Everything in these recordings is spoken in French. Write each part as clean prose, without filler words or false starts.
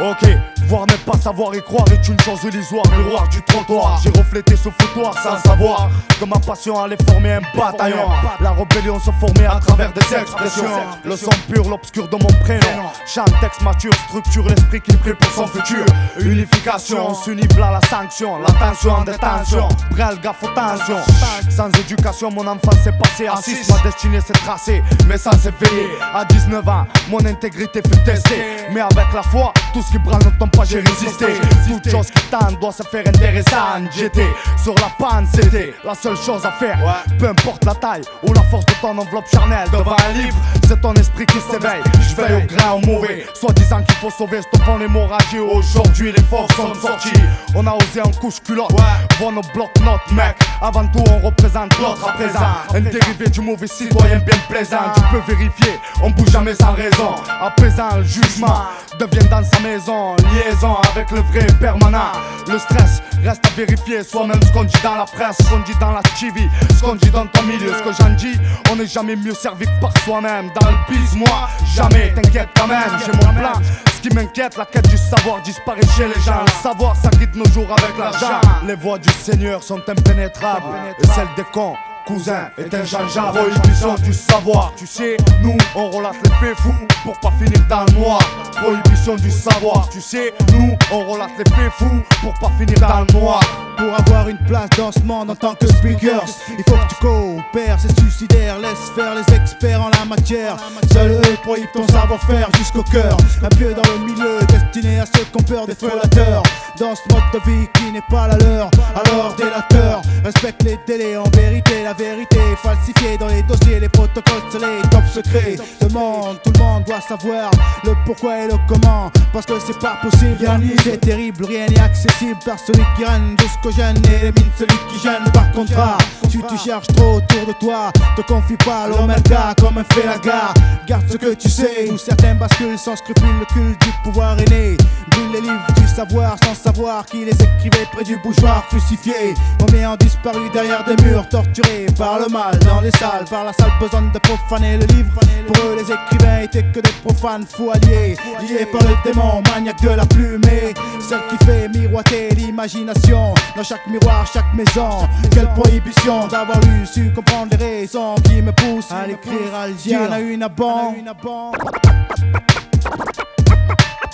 Ok, voir n'est pas savoir et croire est une chose illusoire. Miroir du trottoir, j'ai reflété ce foutoir sans savoir que ma passion allait former un bataillon. La rébellion se formait à travers des expressions. Le son pur, l'obscur de mon prénom. Chant, texte mature, structure l'esprit qui prie pour son futur. Unification, on s'unit là la sanction. L'attention en détention, brel gaffe aux tensions. Sans éducation, mon enfance s'est passée à 6. Ma destinée s'est tracée, mais sans s'éveiller. À 19 ans, mon intégrité fut testée. Mais avec la foi, tout ce qui branle ne tombe pas, j'ai résisté. Toute chose qui tente doit se faire intéressante. J'étais sur la panne, c'était la seule chose à faire. Peu importe la taille ou la force de ton enveloppe charnelle. Devant un livre, c'est ton esprit qui s'éveille. Je veille au grain, au mauvais, soit disant qu'il faut sauver, stoppant l'hémorragie. Aujourd'hui les forces sont sorties. On a osé en couche culotte. Vois nos blocs-notes mec. Avant tout on représente l'autre à présent. Un dérivé du mauvais citoyen bien plaisant. Tu peux vérifier, on bouge jamais sans raison. Apaisant le jugement devient dans sa maison. Liaison avec le vrai permanent. Le stress reste à vérifier. Soi-même ce qu'on dit dans la presse, ce qu'on dit dans la TV, ce qu'on dit dans ton milieu, ce que j'en dis. On n'est jamais mieux servi que par soi-même. Dans le biz, moi, jamais, t'inquiète quand même. J'ai mon plan, ce qui m'inquiète, la quête du savoir disparaît chez les gens. Le savoir, ça quitte nos jours avec l'argent. Les voies du Seigneur sont impénétrables, et celles des cons, cousin, est inchangeable. Prohibition du savoir, tu sais, nous on relate les faits fous pour pas finir dans le noir. Prohibition du savoir, tu sais, nous on relate les faits fous pour pas finir dans le noir. Pour avoir une place dans ce monde en tant que speakers, il faut que tu coopères, c'est suicidaire. Laisse faire les experts en la matière. Seuls eux prohibent ton savoir-faire jusqu'au cœur. Un pied dans le milieu, destiné à ceux qui ont peur des frellateurs. Dans ce mode de vie qui n'est pas la leur, alors délateur. Respecte les délais, en vérité, la vérité est falsifiée dans les dossiers, les protocoles scellés, top secret. Demande, tout le monde doit savoir le pourquoi et le comment. Parce que c'est pas possible, c'est terrible, rien n'est accessible par celui qui règne jusqu'au jeune et élimine celui qui gêne. Par contraire, si tu cherches trop autour de toi, te confie pas à l'omerta comme un fait la gare. Garde ce que tu sais, où certains basculent sans scrupule, le culte du pouvoir est né. Brûle les livres du savoir sans savoir qui les écrivait près du bougeoir crucifié. Combien ont disparu derrière des murs, torturés par le mal dans les salles, par la sale besogne de profaner le livre. Pour eux les écrivains étaient que des profanes fous alliés, liés par le démon maniaque de la plume. Et celle qui fait miroiter l'imagination dans chaque miroir, chaque maison. Quelle prohibition d'avoir eu su comprendre les raisons qui me poussent à l'écrire, à le dire. Y'en a une à bon.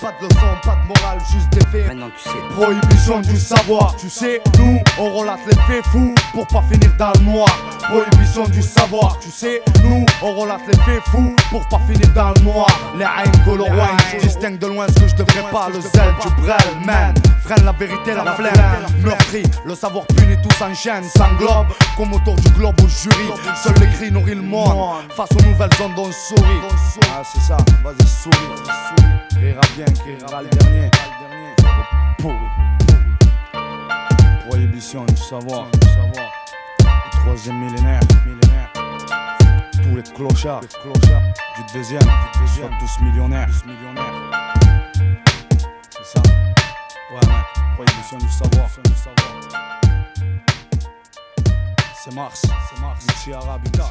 Pas de leçon, pas de morale, juste des faits. Maintenant tu sais. Prohibition du savoir, tu sais, nous on relate les faits fous pour pas finir dans le noir. Prohibition du savoir, tu sais, nous on relate les faits fous pour pas finir dans le noir. Les haines colorées distinguent de loin ce que je devrais pas. Le zèle du brel, man, freine la vérité, la flemme. Meurtri, le savoir puni, tout s'enchaîne, s'englobe comme autour du globe au jury. Seul les cris nourrit le monde, face aux nouvelles ondes on sourit. Ah c'est ça, vas-y souris. Rira bien, qui rira le dernier. Pourri. Prohibition du savoir. Le troisième millénaire. Tous les clochards du deuxième soient tous millionnaires. C'est ça. Ouais mec, prohibition du savoir. C'est Mars, ici Arabica.